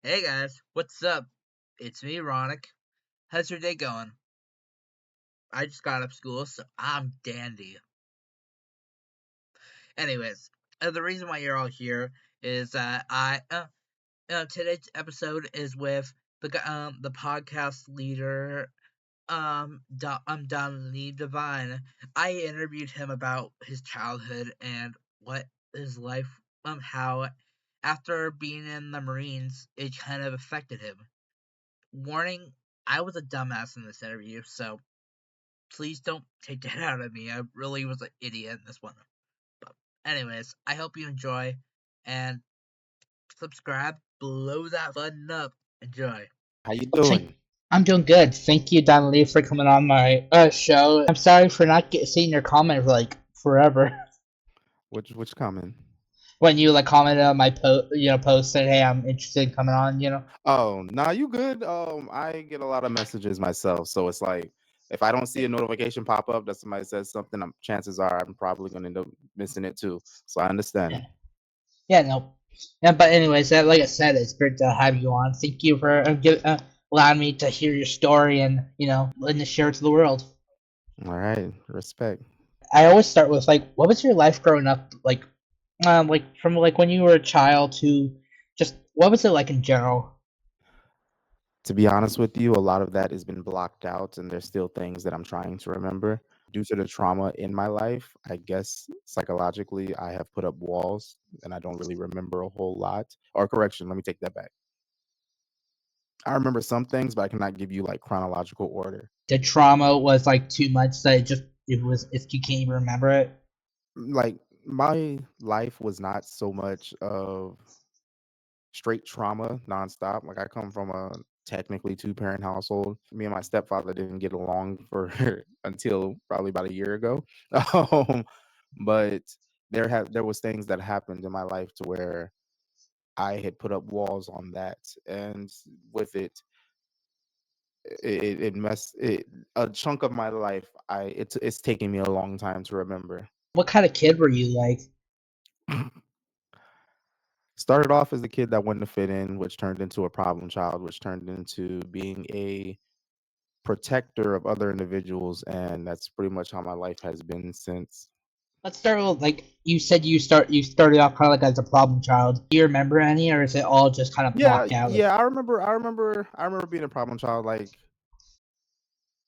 Hey guys, what's up? It's me, Ronick. How's your day going? I just got up school, so I'm dandy. Anyways, the reason why you're all here is that today's episode is with the podcast leader Danlí Divine. I interviewed him about his childhood and what his life how after being in the Marines it kind of affected him. Warning, I was a dumbass in this interview, so please don't take that out of me. I really was an idiot in this one. But anyways, I hope you enjoy and subscribe, blow that button up. Enjoy. How you Thank, doing? I'm doing good. Thank you, Danlí, for coming on my show. I'm sorry for not seeing your comment for like forever. Which comment? When you like commented on my post said, "Hey, I'm interested in coming on." Oh, nah, you good. I get a lot of messages myself, so it's like if I don't see a notification pop up that somebody says something, chances are I'm probably gonna end up missing it too. So I understand. Yeah, no. Yeah, but anyways, like I said, it's great to have you on. Thank you for allowing me to hear your story and letting it share it to the world. All right, respect. I always start with like, what was your life growing up like from like when you were a child to just what was it like in general? To be honest with you, a lot of that has been blocked out, and there's still things that I'm trying to remember due to the trauma in my life. I guess psychologically, I have put up walls, and I don't really remember a whole lot. Or correction, let me take that back. I remember some things, but I cannot give you like chronological order. The trauma was like too much that if you can't even remember it. Like my life was not so much of straight trauma nonstop. Like I come from a technically two-parent household. Me and my stepfather didn't get along for until probably about a year ago. Um, but there was things that happened in my life to where I had put up walls on that, and with it messed it a chunk of my life. It's taking me a long time to remember. What kind of kid were you like? Started off as a kid that wanted to fit in, which turned into a problem child, which turned into being a protector of other individuals, and that's pretty much how my life has been since. Let's start with like you said you started off kind of like as a problem child. Do you remember any, or is it all just kind of Yeah, blocked out? Like, yeah, I remember being a problem child. Like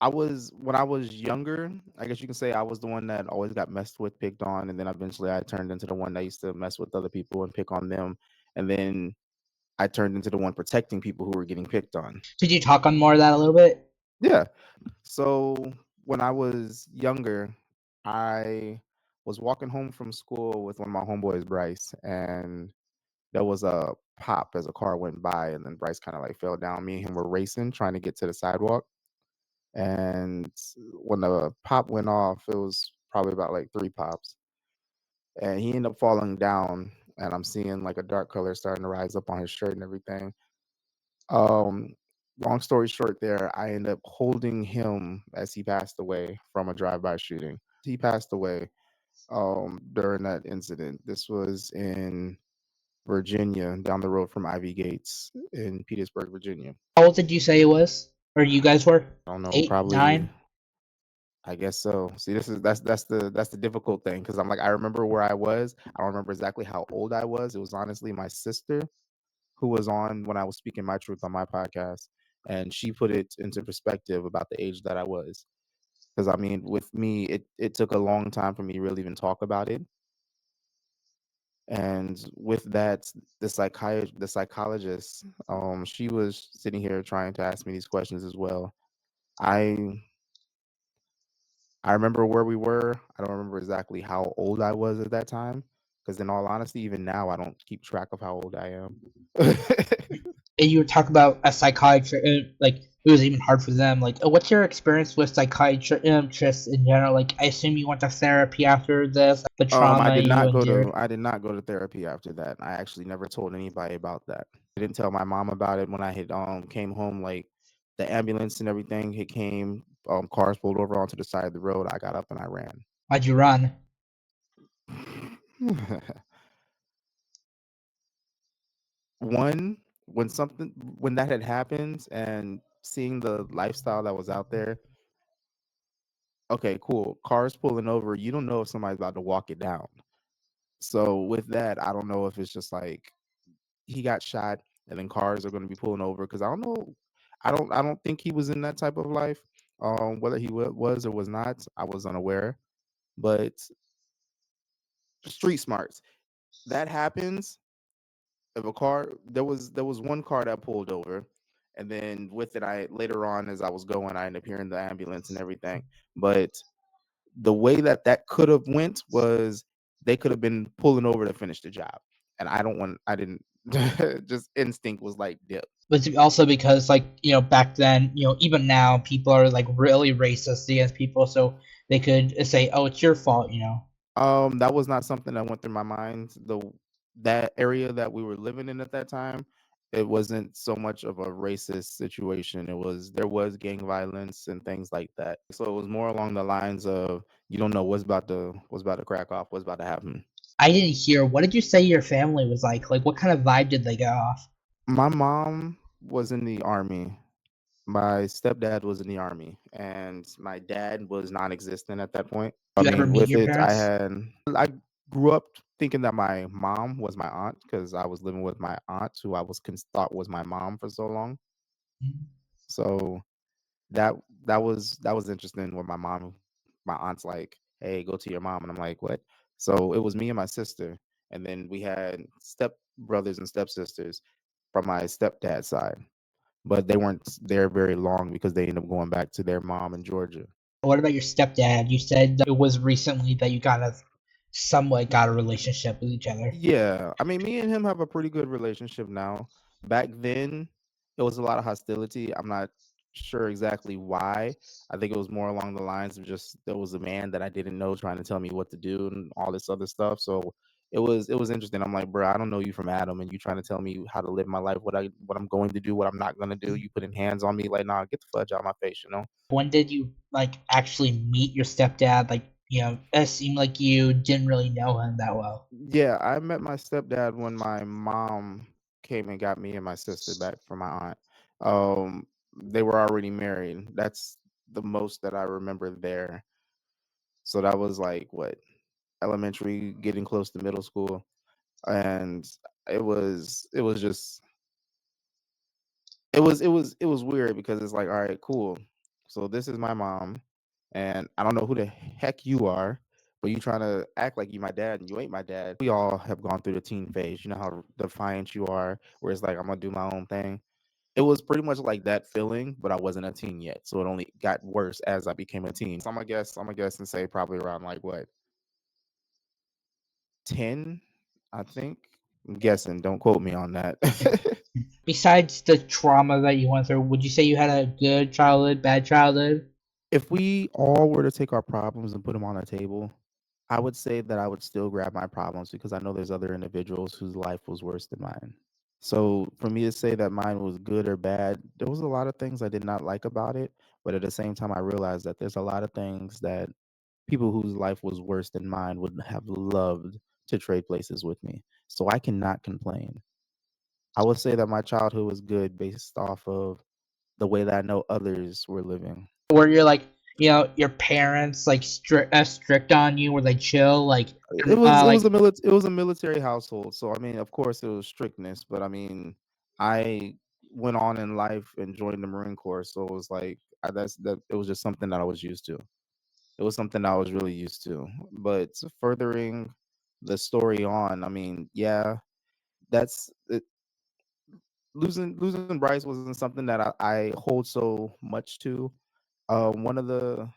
I was when I was younger, I guess you can say I was the one that always got messed with, picked on, and then eventually I turned into the one that used to mess with other people and pick on them. And then I turned into the one protecting people who were getting picked on. could you talk on more of that a little bit? Yeah. So when I was younger, I was walking home from school with one of my homeboys, Bryce, and there was a pop as a car went by, and then Bryce kind of like fell down. Me and him were racing, trying to get to the sidewalk. And when the pop went off, it was probably about like three pops, and he ended up falling down. And I'm seeing like a dark color starting to rise up on his shirt and everything. Um, Long story short, there I ended up holding him as he passed away from a drive-by shooting. He passed away during that incident. This was in Virginia, down the road from Ivy Gates in Petersburg, Virginia. How old did you say it was, or you guys were? I don't know, 8, probably 9. I guess so. See, that's the difficult thing because I'm like I remember where I was. I don't remember exactly how old I was. It was honestly my sister who was on when I was speaking my truth on my podcast, and she put it into perspective about the age that I was. Because I mean, with me, it took a long time for me to really even talk about it. And with that, the psychologist, she was sitting here trying to ask me these questions as well. I I remember where we were. I don't remember exactly how old I was at that time. Because in all honesty, even now, I don't keep track of how old I am. And you were talking about a psychiatrist, like it was even hard for them. Like, what's your experience with psychiatrists in general? Like, I assume you went to therapy after this, the I trauma did you not go endured. to I did not go to therapy after that. I actually never told anybody about that. I didn't tell my mom about it when I had came home. Like the ambulance and everything, it came. Cars pulled over onto the side of the road. I got up and I ran. Why'd you run? One, when that had happened and seeing the lifestyle that was out there, okay, cool. Cars pulling over, you don't know if somebody's about to walk it down. So with that, I don't know if it's just like he got shot and then cars are going to be pulling over because I don't know. I don't think he was in that type of life. Whether he was or was not, I was unaware. But street smarts, that happens. If a car, there was one car that pulled over, and then with it, I later on as I was going, I ended up hearing the ambulance and everything. But the way that that could have went was they could have been pulling over to finish the job, and I didn't. Just instinct was like dip. But it's also because, like, back then, even now, people are like really racist against people, so they could say, "Oh, it's your fault." That was not something that went through my mind. That area that we were living in at that time, it wasn't so much of a racist situation. There was gang violence and things like that. So it was more along the lines of you don't know what's about to crack off, what's about to happen. I didn't hear. What did you say your family was like? Like, what kind of vibe did they get off? My mom was in the army. My stepdad was in the army, and my dad was non-existent at that point. I Did you ever mean, meet with your it, parents? I grew up thinking that my mom was my aunt because I was living with my aunt, who I was thought was my mom for so long. So that that was interesting. When my aunt's like, "Hey, go to your mom," and I'm like, "What?" So it was me and my sister, and then we had step brothers and stepsisters from my stepdad's side, but they weren't there very long because they ended up going back to their mom in Georgia. What about your stepdad? You said it was recently that you kind of somewhat got a relationship with each other. Yeah, I mean, me and him have a pretty good relationship now. Back then, it was a lot of hostility. I'm not sure exactly why. I think it was more along the lines of just there was a man that I didn't know trying to tell me what to do and all this other stuff. So it was interesting. I'm like, bro, I don't know you from Adam, and you trying to tell me how to live my life, what I'm going to do, what I'm not going to do. You putting hands on me, like, nah, get the fudge out of my face. When did you like actually meet your stepdad? Like, it seemed like you didn't really know him that well. Yeah, I met my stepdad when my mom came and got me and my sister back from my aunt. They were already married. That's the most that I remember there. So that was like what, elementary, getting close to middle school, and it was just it was weird because it's like, all right, cool. So this is my mom, and I don't know who the heck you are, but you trying to act like you my dad and you ain't my dad. We all have gone through the teen phase. You know how defiant you are, where it's like I'm gonna do my own thing. It was pretty much like that feeling, but I wasn't a teen yet, so it only got worse as I became a teen. So I'm gonna guess and say probably around like what, 10, I think. I'm guessing. Don't quote me on that. Besides the trauma that you went through, would you say you had a good childhood, bad childhood? If we all were to take our problems and put them on a table, I would say that I would still grab my problems because I know there's other individuals whose life was worse than mine. So for me to say that mine was good or bad, there was a lot of things I did not like about it. But at the same time, I realized that there's a lot of things that people whose life was worse than mine would have loved to trade places with me. So I cannot complain. I would say that my childhood was good based off of the way that I know others were living. Were you like, your parents like strict on you? Were they chill? Like, It was a military household, so I mean, of course, it was strictness, but I mean, I went on in life and joined the Marine Corps, so it was like that. It was just something that I was used to. It was something I was really used to. But furthering the story on, I mean, yeah, that's it, losing Bryce wasn't something that I hold so much to. One of the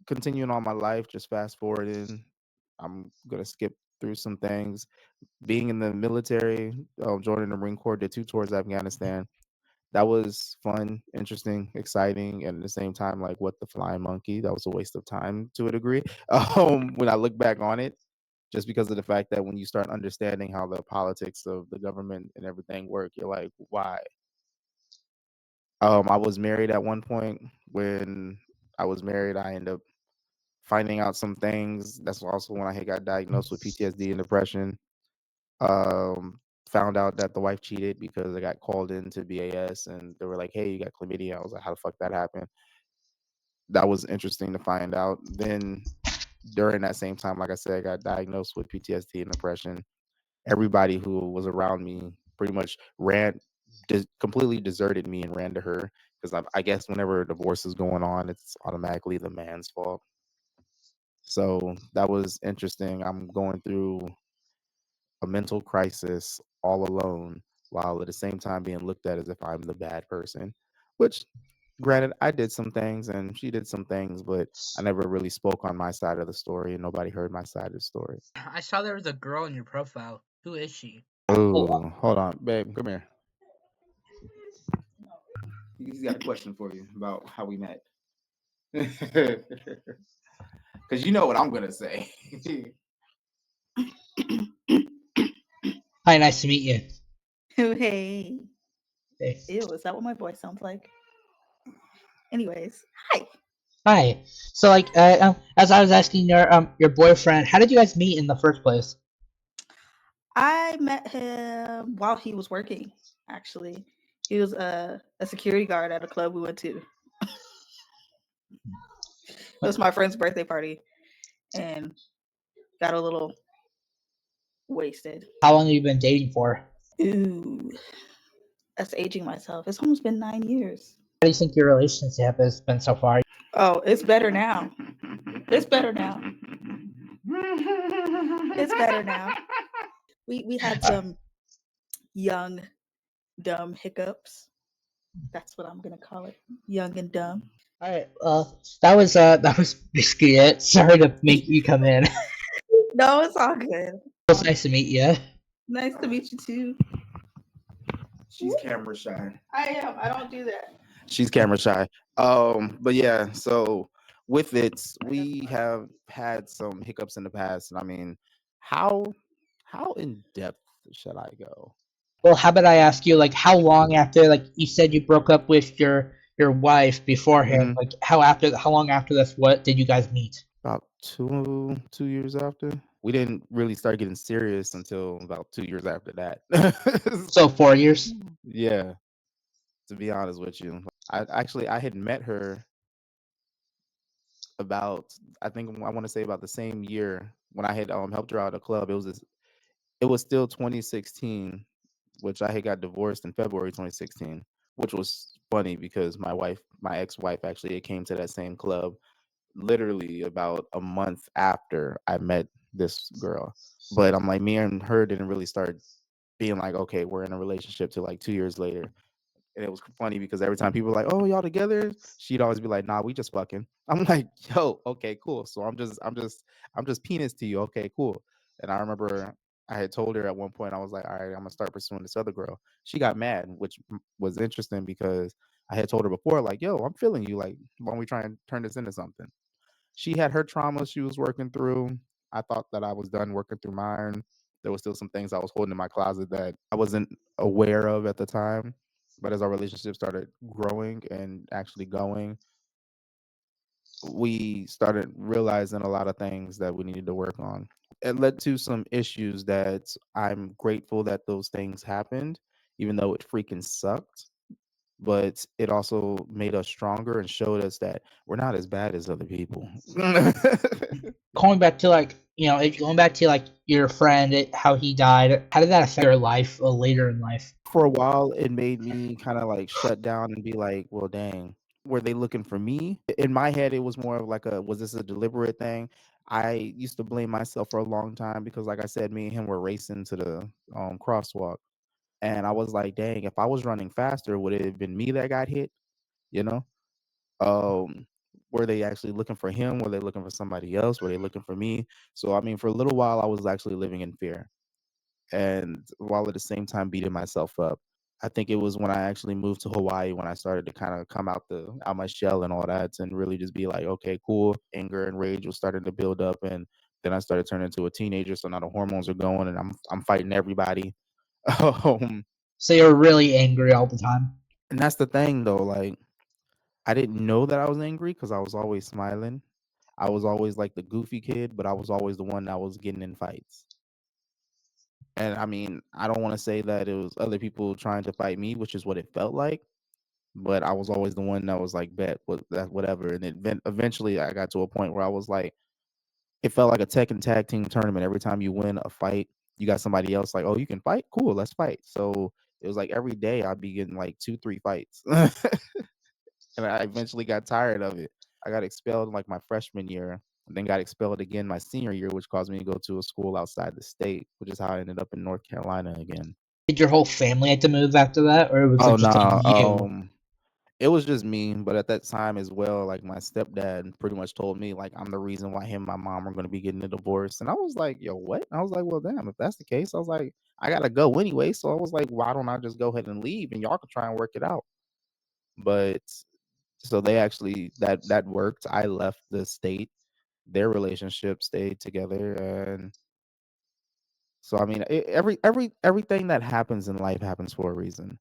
continuing on my life, just fast forwarding. I'm gonna skip through some things. Being in the military, joining the Marine Corps, did 2 tours of Afghanistan. That was fun, interesting, exciting, and at the same time, like, what the flying monkey? That was a waste of time to a degree. When I look back on it, just because of the fact that when you start understanding how the politics of the government and everything work, you're like, why? I was married at one point. When I was married, I ended up finding out some things. That's also when I had got diagnosed with PTSD and depression. Um, found out that the wife cheated because I got called into BAS and they were like, "Hey, you got chlamydia." I was like, "How the fuck that happened?" That was interesting to find out. Then during that same time, like I said, I got diagnosed with PTSD and depression. Everybody who was around me pretty much completely deserted me and ran to her because I guess whenever a divorce is going on, it's automatically the man's fault. So that was interesting. I'm going through a mental crisis all alone while at the same time being looked at as if I'm the bad person, which granted, I did some things and she did some things, but I never really spoke on my side of the story and nobody heard my side of the story. I saw there was a girl in your profile. Who is she? Oh, hold on, babe, come here. He's got a question for you about how we met. Because you know what I'm gonna say. Hi, nice to meet you. Hey. Hey. Ew, is that what my voice sounds like? Anyways, hi. Hi. So, like, as I was asking your boyfriend, how did you guys meet in the first place? I met him while he was working, actually. He was a security guard at a club we went to. It was my friend's birthday party and got a little wasted. How long have you been dating for? Ooh, that's aging myself. It's almost been 9 years. How do you think your relationship has been so far? Oh, it's better now. It's better now. It's better now. We had some young, dumb hiccups. That's what I'm gonna call it. Young and dumb. All right. That was basically it. Sorry to make you come in. It No, it's all good. was nice to meet you. Nice to meet you too. She's camera shy. I am. I don't do that. She's camera shy. But yeah, so with it, we have had some hiccups in the past, and I mean, how in depth should I go? Well, how about I ask you, like, how long after, like, you said you broke up with your wife beforehand? Mhm. Like, how long after this? What did you guys meet? About 2 years after. We didn't really start getting serious until about 2 years after that. So 4 years. Yeah, to be honest with you, I had met her about I think I want to say about the same year when I had helped her out at a club. It was still 2016, which I had got divorced in February 2016, which was funny because my ex-wife actually it came to that same club literally about a month after I met this girl. But I'm like me and her didn't really start being like, okay, we're in a relationship till like 2 years later. And it was funny because every time people were like, "Oh, y'all together?" She'd always be like, "Nah, we just fucking." I'm like, "Yo, okay, cool." So I'm just penis to you. Okay, cool. And I remember I had told her at one point, I was like, "All right, I'm gonna start pursuing this other girl." She got mad, which was interesting because I had told her before, like, "Yo, I'm feeling you. Like, why don't we try and turn this into something?" She had her trauma she was working through. I thought that I was done working through mine. There was still some things I was holding in my closet that I wasn't aware of at the time. But as our relationship started growing and actually going, we started realizing a lot of things that we needed to work on. It led to some issues that I'm grateful that those things happened, even though it freaking sucked. But it also made us stronger and showed us that we're not as bad as other people. Going back to going back to like your friend, how he died. How did that affect your life later in life? For a while, it made me kind of like shut down and be like, well, dang, were they looking for me? In my head, it was more of like was this a deliberate thing? I used to blame myself for a long time because, like I said, me and him were racing to the crosswalk. And I was like, dang, if I was running faster, would it have been me that got hit? You know? Um, were they actually looking for him? Were they looking for somebody else? Were they looking for me? So, I mean, for a little while, I was actually living in fear. And while at the same time beating myself up. I think it was when I actually moved to Hawaii when I started to kind of come out my shell and all that and really just be like, okay, cool. Anger and rage was starting to build up and then I started turning into a teenager. So now the hormones are going and I'm fighting everybody. um, So you're really angry all the time. and that's the thing though, like I didn't know that I was angry because I was always smiling. I was always like the goofy kid, but I was always the one that was getting in fights. And I mean, I don't want to say that it was other people trying to fight me, which is what it felt like, but I was always the one that was like, bet what that whatever. And eventually I got to a point where I was like, it felt like a Tekken tag team tournament. Every time you win a fight, you got somebody else like, oh, you can fight? Cool, let's fight. So it was like every day I'd be getting like 2, 3 fights. And I eventually got tired of it. I got expelled in like my freshman year, and then got expelled again my senior year, which caused me to go to a school outside the state, which is how I ended up in North Carolina again. Did your whole family have to move after that, or was it Oh just like no, you? it was just me, but at that time as well, like my stepdad pretty much told me like I'm the reason why him and my mom are going to be getting a divorce, and I was like, yo, what? I was like, well, damn, if that's the case, I was like, I gotta go anyway, so I was like, why don't I just go ahead and leave, and y'all can try and work it out. But so they actually that worked. I left the state. Their relationship stayed together, and so I mean, everything that happens in life happens for a reason.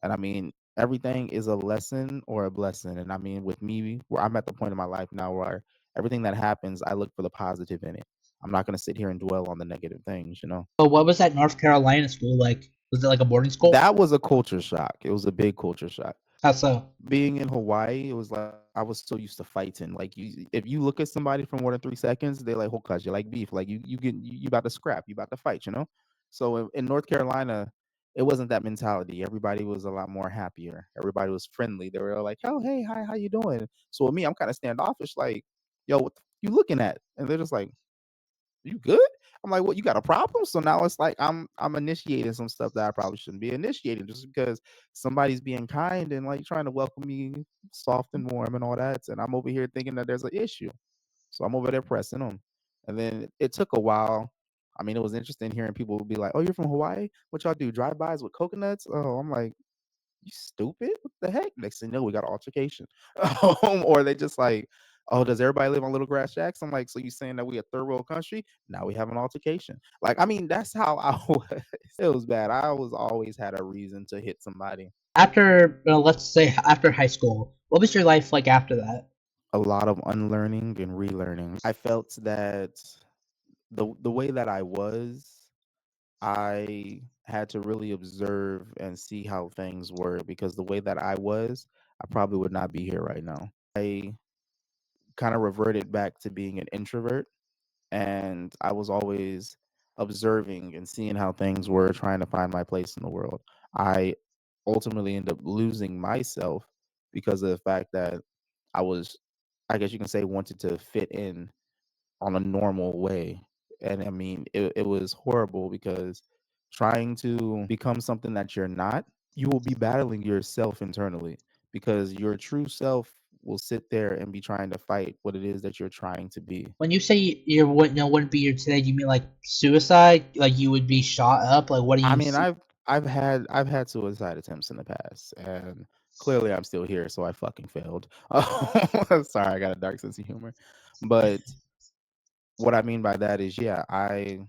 And I mean, everything is a lesson or a blessing. And I mean, with me, where I'm at the point in my life now where everything that happens, I look for the positive in it. I'm not going to sit here and dwell on the negative things, you know? But what was that North Carolina school like? Was it like a boarding school? That was a culture shock. It was a big culture shock. How so? Being in Hawaii, it was like I was so used to fighting. Like if you look at somebody for more than 3 seconds, they like hokas, you like beef. Like you about to scrap, you about to fight, you know. So in North Carolina, it wasn't that mentality. Everybody was a lot more happier. Everybody was friendly. They were all like, "Oh, hey, hi, how you doing?" So with me, I'm kind of standoffish, like, "Yo, what the you looking at?" And they're just like, you good? I'm like, what, you got a problem? So now it's like I'm initiating some stuff that I probably shouldn't be initiating just because somebody's being kind and like trying to welcome me soft and warm and all that. And I'm over here thinking that there's an issue. So I'm over there pressing them. And then it took a while. I mean, it was interesting hearing people be like, "Oh, you're from Hawaii? What y'all do? Drive-bys with coconuts?" Oh, I'm like, you stupid? What the heck? Next thing you know, we got an altercation. Or they just like, oh, does everybody live on little grass shacks? I'm like, so you saying that we a third world country? Now we have an altercation. Like, I mean, that's how I was. It was bad. I was always had a reason to hit somebody. After, let's say after high school, what was your life like after that? A lot of unlearning and relearning. I felt that the way that I had to really observe and see how things were because the way that I was, I probably would not be here right now. I kind of reverted back to being an introvert, and I was always observing and seeing how things were, trying to find my place in the world. I ultimately ended up losing myself because of the fact that I was, I guess you can say, wanted to fit in on a normal way. And I mean, it was horrible because trying to become something that you're not, you will be battling yourself internally because your true self will sit there and be trying to fight what it is that you're trying to be. When you say you wouldn't be here today, do you mean like suicide? Like you would be shot up? Like what do I you mean, see? I've had suicide attempts in the past, and clearly I'm still here, so I fucking failed. Sorry, I got a dark sense of humor, but what I mean by that is, yeah, I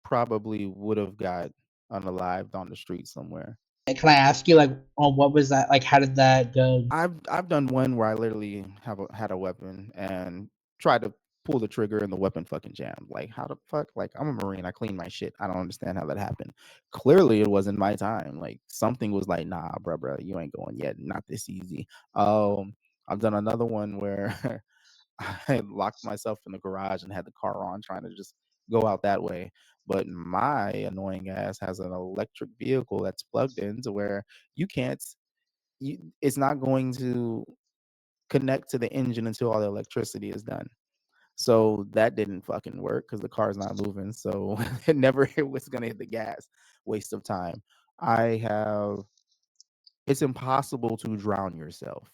probably would have got unalived on the street somewhere. Can I ask you like, what was that? Like, how did that go? I've done one where I literally had a weapon and tried to pull the trigger and the weapon fucking jammed. Like how the fuck? Like I'm a Marine. I clean my shit. I don't understand how that happened. Clearly it wasn't my time. Like something was like, nah, bruh, you ain't going yet. Not this easy. I've done another one where I locked myself in the garage and had the car on, trying to just go out that way. But my annoying ass has an electric vehicle that's plugged in to where you can't. It's not going to connect to the engine until all the electricity is done. So that didn't fucking work because the car's not moving. So it never it was gonna hit the gas. Waste of time. I have. It's impossible to drown yourself.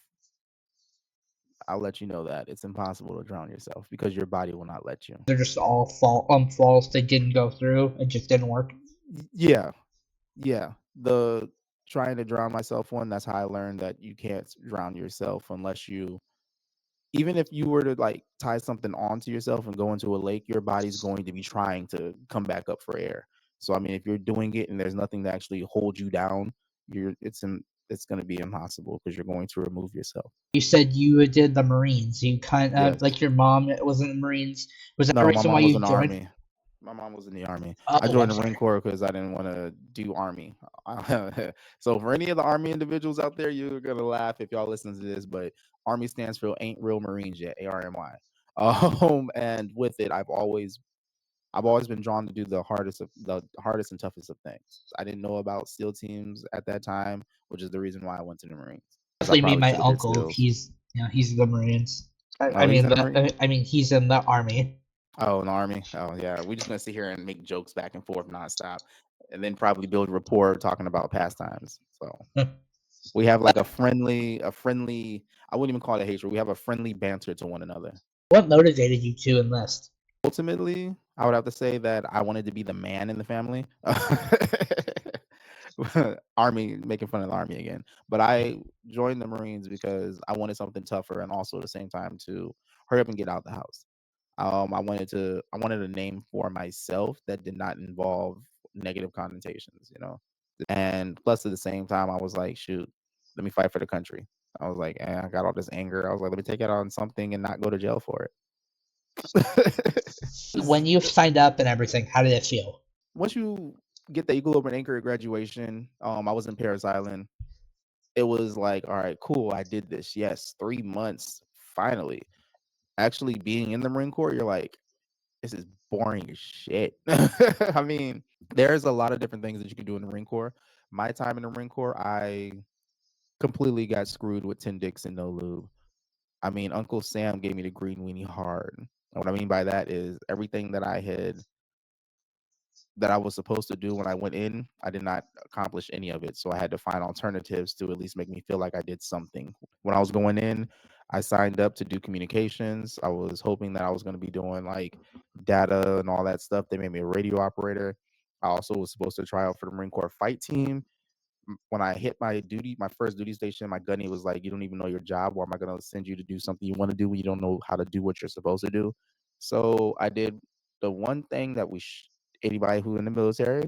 I'll let you know that it's impossible to drown yourself because your body will not let you. They're just all false. They didn't go through. It just didn't work. Yeah, yeah. The trying to drown myself one, that's how I learned that you can't drown yourself unless you, even if you were to like tie something onto yourself and go into a lake, your body's going to be trying to come back up for air. So I mean, if you're doing it and there's nothing to actually hold you down, it's going to be impossible because you're going to remove yourself. You said you did the Marines. You kind of Yes. like your mom was in the Marines. Was that the No, my reason why mom was you in the joined? army. My mom was in the army. I Oh, joined I'm the Marine sorry. Corps because I didn't want to do army. So for any of the army individuals out there, you're gonna laugh if y'all listen to this, but army stands for Ain't Real Marines Yet, ARMY. And with it, I've always been drawn to do the hardest and toughest of things. I didn't know about SEAL teams at that time, which is the reason why I went to the Marines. Because I Actually, me and probably my should have did uncle, SEALs. he's in the Marines. I Oh, he's mean, in the Marine. he's in the army. Oh, in the army. Oh, yeah. We're just gonna sit here and make jokes back and forth nonstop, and then probably build rapport talking about pastimes. So we have like a friendly. I wouldn't even call it hatred. We have a friendly banter to one another. What motivated you to enlist? Ultimately, I would have to say that I wanted to be the man in the family. Army, making fun of the army again. But I joined the Marines because I wanted something tougher and also at the same time to hurry up and get out the house. I wanted a name for myself that did not involve negative connotations. And plus at the same time I was like, shoot, let me fight for the country. I was like, I got all this anger. I was like, let me take it on something and not go to jail for it. When you signed up and everything, how did it feel? Once you get the Eagle Open Anchor at graduation, I was in Paris Island. It was like, all right, cool, I did this. Yes, 3 months, finally. Actually being in the Marine Corps, you're like, this is boring as shit. I mean, there's a lot of different things that you can do in the Marine Corps. My time in the Marine Corps, I completely got screwed with 10 dicks and no lube. I mean, Uncle Sam gave me the green weenie hard. And what I mean by that is everything that I was supposed to do when I went in, I did not accomplish any of it. So I had to find alternatives to at least make me feel like I did something. When I was going in, I signed up to do communications. I was hoping that I was going to be doing like data and all that stuff. They made me a radio operator. I also was supposed to try out for the Marine Corps fight team. When I hit my first duty station, my gunny was like, "You don't even know your job. Why am I going to send you to do something you want to do when you don't know how to do what you're supposed to do?" So I did the one thing that anybody who in the military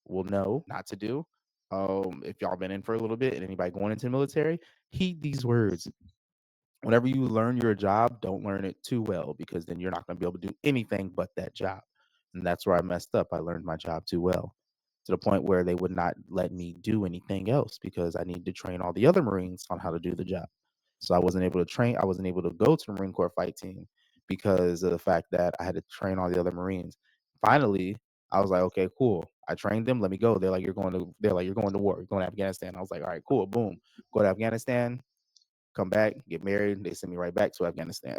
will know not to do. If y'all been in for a little bit and anybody going into the military, heed these words. Whenever you learn your job, don't learn it too well because then you're not going to be able to do anything but that job. And that's where I messed up. I learned my job too well to the point where they would not let me do anything else because I needed to train all the other Marines on how to do the job. So I wasn't able to go to the Marine Corps fight team because of the fact that I had to train all the other Marines. Finally, I was like, okay, cool. I trained them. Let me go. You're going to war. You're going to Afghanistan. I was like, all right, cool. Boom. Go to Afghanistan, come back, get married. They sent me right back to Afghanistan.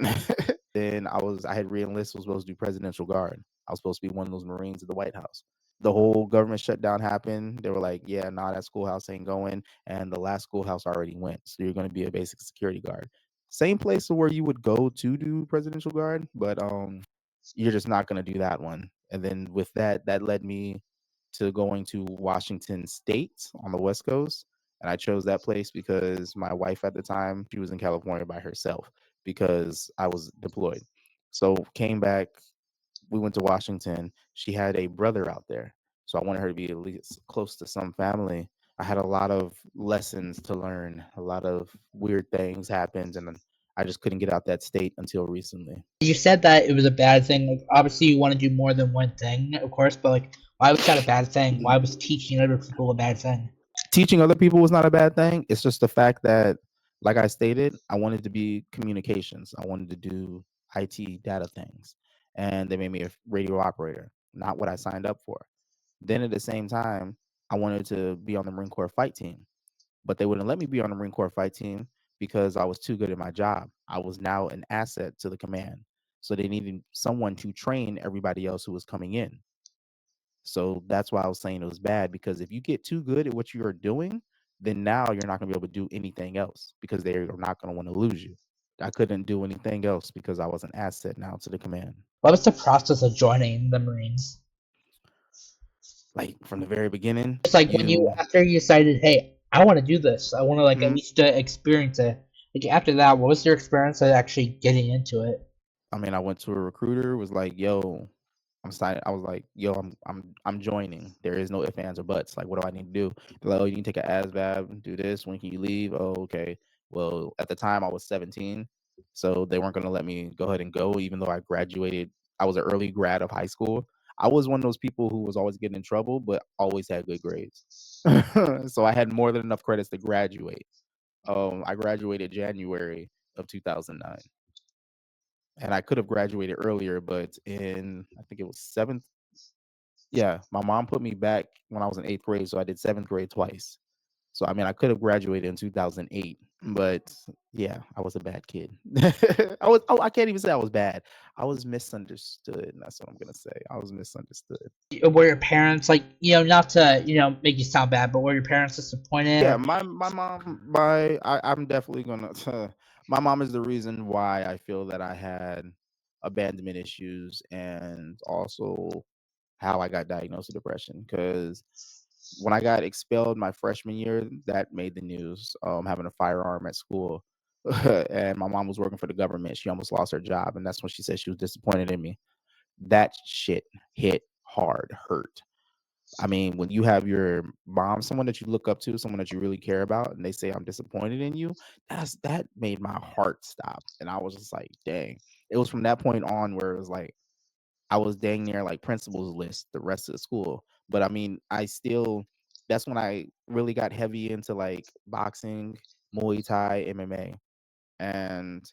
Then I had re-enlisted, was supposed to do presidential guard. I was supposed to be one of those Marines at the White House. The whole government shutdown happened. They were like, yeah, nah, that schoolhouse ain't going. And the last schoolhouse already went. So you're going to be a basic security guard. Same place where you would go to do presidential guard, but you're just not going to do that one. And then with that led me to going to Washington State on the West Coast. And I chose that place because my wife at the time, she was in California by herself because I was deployed. So came back, we went to Washington. She had a brother out there. So I wanted her to be at least close to some family. I had a lot of lessons to learn. A lot of weird things happened and I just couldn't get out that state until recently. You said that it was a bad thing. Like, obviously, you want to do more than one thing, of course, but like, why was that a bad thing? Why was teaching other people a bad thing? Teaching other people was not a bad thing. It's just the fact that, like I stated, I wanted to be communications. I wanted to do IT data things. And they made me a radio operator, not what I signed up for. Then at the same time, I wanted to be on the Marine Corps fight team, but they wouldn't let me be on the Marine Corps fight team because I was too good at my job. I was now an asset to the command. So they needed someone to train everybody else who was coming in. So that's why I was saying it was bad because if you get too good at what you are doing, then now you're not going to be able to do anything else because they are not going to want to lose you. I couldn't do anything else because I was an asset now to the command. What was the process of joining the Marines? Like from the very beginning, It's like when you, after you decided, hey, I want to do this, I want to like at Mhm. least experience it. Like after that, what was your experience of actually getting into it? I mean, I went to a recruiter, was like, "Yo, I'm signing." I was like, "Yo, I'm joining. There is no ifs, ands, or buts. Like, what do I need to do?" They're like, "Oh, you can take an ASVAB, do this. When can you leave?" Oh, okay. Well, at the time I was 17, so they weren't gonna let me go ahead and go, even though I graduated. I was an early grad of high school. I was one of those people who was always getting in trouble, but always had good grades. So I had more than enough credits to graduate. I graduated January of 2009, and I could have graduated earlier, but in I think it was seventh. Yeah, my mom put me back when I was in eighth grade, so I did seventh grade twice. So I mean, I could have graduated in 2008, but yeah, I was a bad kid. I was. Oh, I can't even say I was bad. I was misunderstood. And that's what I'm gonna say. I was misunderstood. Were your parents like, not to, make you sound bad, but were your parents disappointed Yeah, or? my mom. I'm definitely gonna. My mom is the reason why I feel that I had abandonment issues, and also how I got diagnosed with depression. Because when I got expelled my freshman year, that made the news. Having a firearm at school, and my mom was working for the government. She almost lost her job, and that's when she said she was disappointed in me. That shit hit hard, hurt. I mean, when you have your mom, someone that you look up to, someone that you really care about, and they say, "I'm disappointed in you," that made my heart stop, and I was just like, "Dang!" It was from that point on where it was like I was dang near like principal's list the rest of the school. But I mean, I still that's when I really got heavy into like boxing, Muay Thai, MMA, and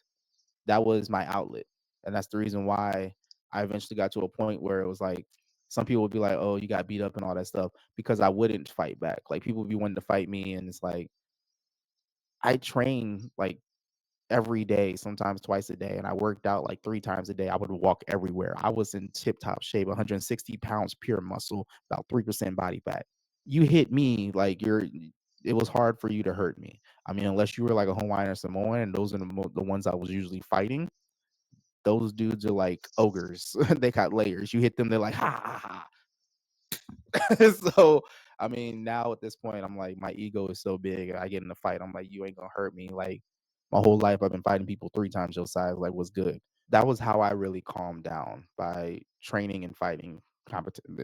that was my outlet. And that's the reason why I eventually got to a point where it was like some people would be like, "Oh, you got beat up and all that stuff," because I wouldn't fight back. Like people would be wanting to fight me, and it's like I train like every day, sometimes twice a day, and I worked out like 3 times a day. I would walk everywhere. I was in tip top shape, 160 pounds pure muscle, about 3% body fat. You hit me like it was hard for you to hurt me. I mean, unless you were like a Hawaiian or Samoan, and those are the ones I was usually fighting. Those dudes are like ogres. They got layers. You hit them, they're like, ha ha ha. So I mean, now at this point, I'm like, my ego is so big. I get in a fight, I'm like, you ain't gonna hurt me. Like my whole life, I've been fighting people 3 times your size. Like, what's good? That was how I really calmed down by training and fighting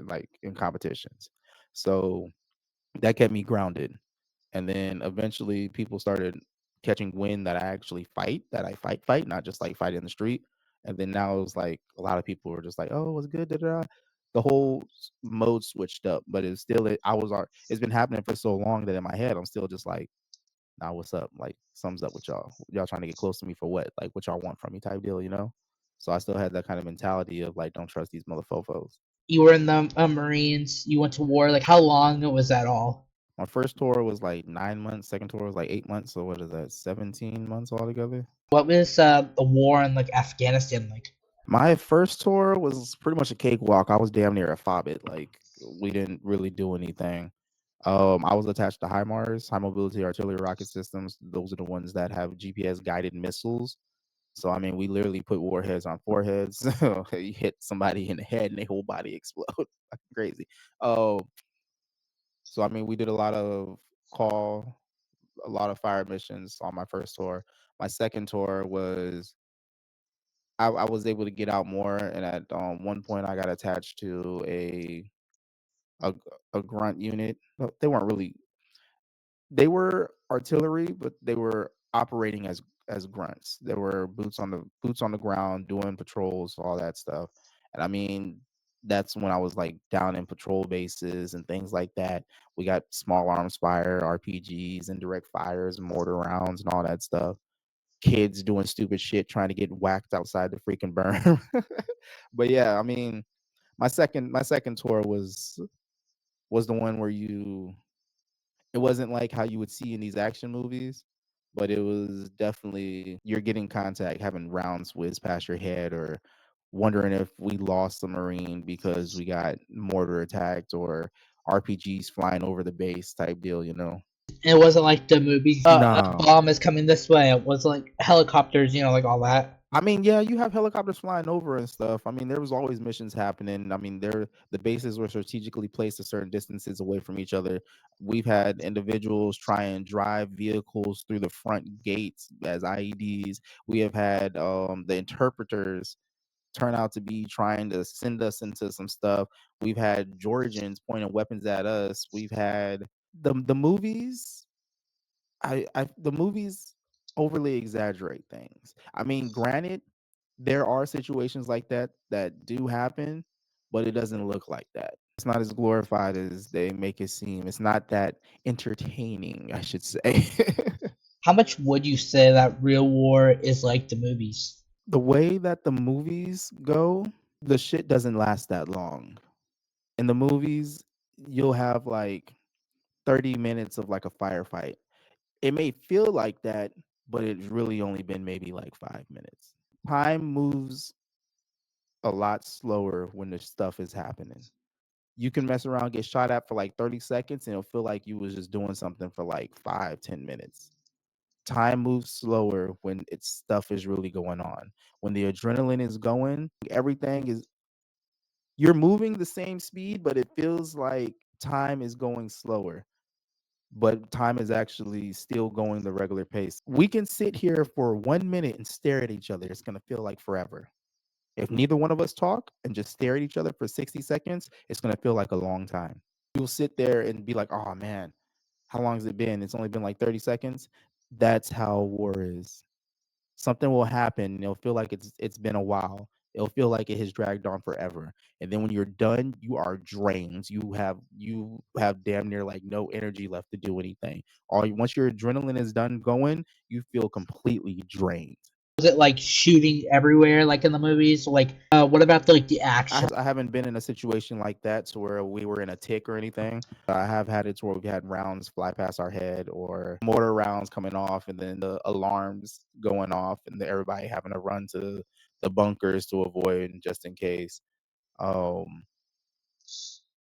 like in competitions. So that kept me grounded. And then eventually people started catching wind that I actually fight, that I fight, not just like fight in the street. And then now it was like a lot of people were just like, "Oh, what's good?" Da, da, da." The whole mode switched up, but it's still it's been happening for so long that in my head I'm still just like, "Nah, what's up? Like, something's up with y'all. Y'all trying to get close to me for what? Like, what y'all want from me?" Type deal, you know. So I still had that kind of mentality of like, don't trust these motherfuckers. You were in the Marines. You went to war. Like, how long was that all? My first tour was like 9 months. Second tour was like 8 months. So what is that? 17 months altogether. What was the war in like Afghanistan like? My first tour was pretty much a cakewalk. I was damn near a fobbit. Like we didn't really do anything. I was attached to HIMARS, high mobility artillery rocket systems. Those are the ones that have GPS guided missiles. So I mean, we literally put warheads on foreheads. You hit somebody in the head, and their whole body explode. Fucking crazy. Oh, so I mean, we did call a lot of fire missions on my first tour. My second tour was I was able to get out more, and at one point I got attached to a a grunt unit. No, they weren't really. They were artillery, but they were operating as grunts. They were boots on the ground, doing patrols, all that stuff. And I mean, that's when I was like down in patrol bases and things like that. We got small arms fire, RPGs, indirect fires, mortar rounds, and all that stuff. Kids doing stupid shit trying to get whacked outside the freaking berm. But yeah, I mean, my second tour was the one where it wasn't like how you would see in these action movies, but it was definitely you're getting contact, having rounds whiz past your head, or wondering if we lost a Marine because we got mortar attacked or RPGs flying over the base type deal, you know? It wasn't like the movie. A No. bomb is coming this way. It was like helicopters. Like all that. I mean, yeah, you have helicopters flying over and stuff. I mean, there was always missions happening. I mean, the bases were strategically placed a certain distances away from each other. We've had individuals try and drive vehicles through the front gates as IEDs. We have had the interpreters turn out to be trying to send us into some stuff. We've had Georgians pointing weapons at us. We've had the movies the movies overly exaggerate things. I mean, granted, there are situations like that that do happen, but it doesn't look like that. It's not as glorified as they make it seem. It's not that entertaining, I should say. How much would you say that real war is like the movies? The way that the movies go, the shit doesn't last that long. In the movies, you'll have like 30 minutes of like a firefight. It may feel like that, but it's really only been maybe like 5 minutes. Time moves a lot slower when this stuff is happening. You can mess around, get shot at for like 30 seconds, and it'll feel like you was just doing something for like 5, 10 minutes. Time moves slower when it's stuff is really going on. When the adrenaline is going, everything is you're moving the same speed, but it feels like time is going slower. But time is actually still going the regular pace. We can sit here for 1 minute and stare at each other. It's gonna feel like forever. If neither one of us talk and just stare at each other for 60 seconds, it's gonna feel like a long time. You'll sit there and be like, oh man, how long has it been? It's only been like 30 seconds. That's how war is. Something will happen, and it'll feel like it's been a while. It'll feel like it has dragged on forever. And then when you're done, you are drained. You have damn near like no energy left to do anything. Once your adrenaline is done going, you feel completely drained. Was it like shooting everywhere like in the movies? Like, what about the action? I haven't been in a situation like that to where we were in a tick or anything. I have had it to where we've had rounds fly past our head or mortar rounds coming off and then the alarms going off and everybody having to run to the bunkers to avoid just in case. Um,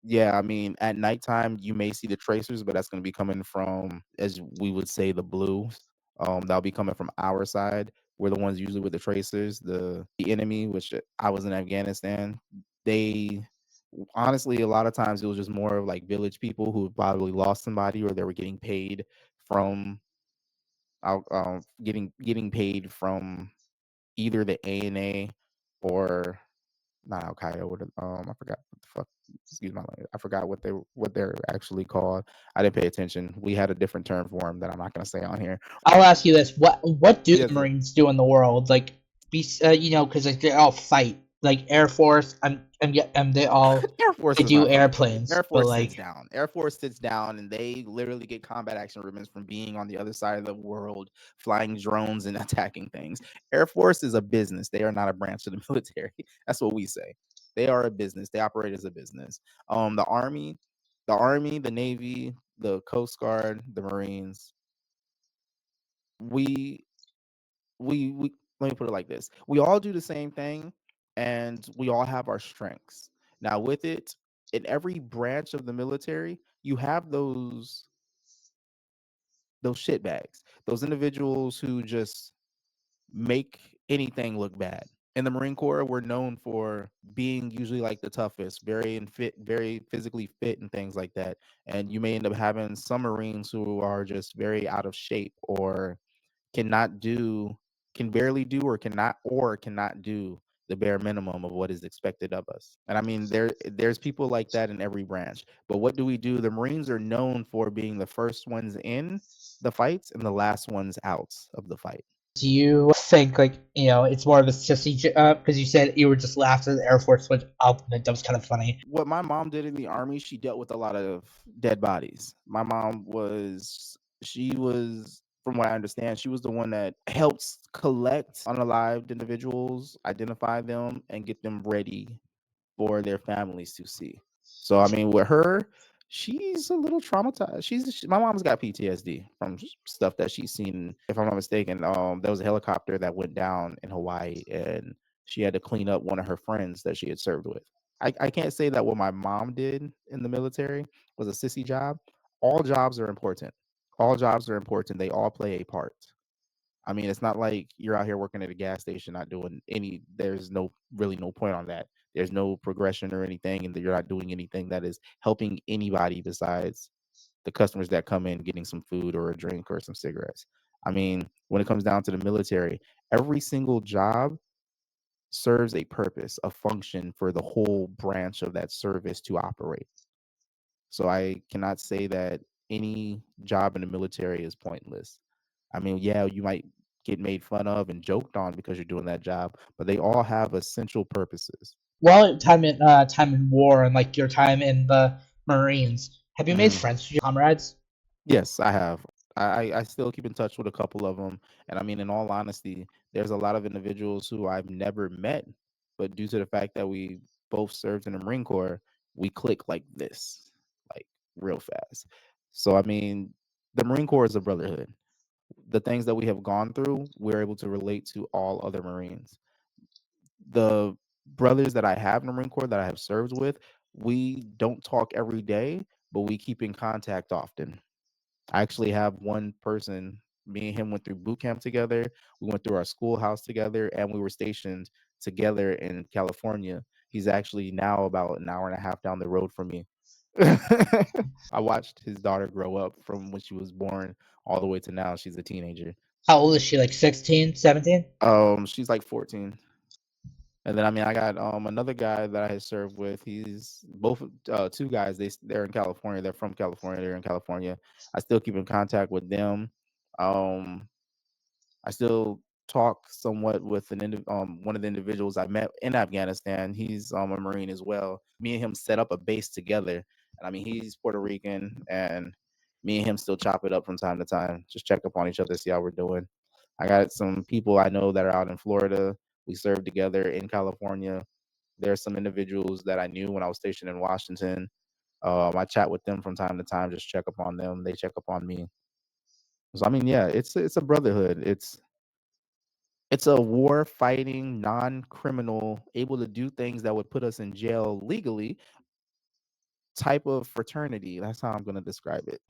yeah, I mean, at nighttime you may see the tracers, but that's going to be coming from, as we would say, the blues. That'll be coming from our side. We're the ones usually with the tracers. The enemy, which I was in Afghanistan, they honestly a lot of times it was just more of like village people who probably lost somebody or they were getting paid from getting paid from either the ANA or not Al Qaeda. I forgot what the fuck. Excuse my language. I forgot what they're actually called. I didn't pay attention. We had a different term for them that I'm not gonna say on here. I'll ask you this: what do the Yes, Marines do in the world? Like, because like, they all fight. Like Air Force, they all Air Force they does do not fight. airplanes, Air but Force sits like, down. Air Force sits down and they literally get combat action ribbons from being on the other side of the world, flying drones and attacking things. Air Force is a business. They are not a branch of the military. That's what we say. They are a business. They operate as a business. The Army, the Navy, the Coast Guard, the Marines, we we let me put it like this. We all do the same thing and we all have our strengths. Now with it, in every branch of the military, you have those shitbags, those individuals who just make anything look bad. In the Marine Corps, we're known for being usually like the toughest, very physically fit and things like that. And you may end up having some Marines who are just very out of shape or cannot do can barely do or cannot do the bare minimum of what is expected of us. And I mean there's people like that in every branch. But what do we do? The Marines are known for being the first ones in the fights and the last ones out of the fight. do you think like it's more of a sissy? Because you said you were just laughed at the Air Force, which that was kind of funny. What my mom did in the army, she dealt with a lot of dead bodies. My mom was she was from what I understand, she was the one that helps collect unalived individuals, identify them, and get them ready for their families to see. So I mean, with her, she's a little traumatized. My mom's got PTSD from stuff that she's seen. If I'm not mistaken, there was a helicopter that went down in Hawaii, and she had to clean up one of her friends that she had served with. I can't say that what my mom did in the military was a sissy job. All jobs are important. All jobs are important. They all play a part. I mean, it's not like you're out here working at a gas station, not doing there's no point on that. There's no progression or anything, and you're not doing anything that is helping anybody besides the customers that come in getting some food or a drink or some cigarettes. I mean, when it comes down to the military, every single job serves a purpose, a function for the whole branch of that service to operate. So I cannot say that any job in the military is pointless. I mean, yeah, you might get made fun of and joked on because you're doing that job, but they all have essential purposes. Well, time in war and like your time in the Marines, have you made Mhm. friends with your comrades? Yes, I have. I still keep in touch with a couple of them, and I mean, in all honesty, there's a lot of individuals who I've never met, but due to the fact that we both served in the Marine Corps, we click like this, like real fast. So I mean, the Marine Corps is a brotherhood. The things that we have gone through, we're able to relate to all other Marines. The brothers that I have in the Marine Corps that I have served with, we don't talk every day, but we keep in contact often. I actually have one person, me and him went through boot camp together. We went through our schoolhouse together, and we were stationed together in California. He's actually now about an hour and a half down the road from me. I watched his daughter grow up from when she was born all the way to now. She's a teenager. How old is she? Like 16, 17? She's like 14. And then I mean I got another guy that I had served with. He's both two guys. They're in California. They're from California. They're in California. I still keep in contact with them. Um, I still talk somewhat with one of the individuals I met in Afghanistan. He's a Marine as well. Me and him set up a base together. And I mean he's Puerto Rican, and me and him still chop it up from time to time. Just check up on each other, see how we're doing. I got some people I know that are out in Florida. We served together in California. There are some individuals that I knew when I was stationed in Washington. I chat with them from time to time, just check up on them. They check up on me. So I mean, yeah, it's a brotherhood. It's a war fighting, non-criminal, able to do things that would put us in jail legally type of fraternity. That's how I'm gonna describe it.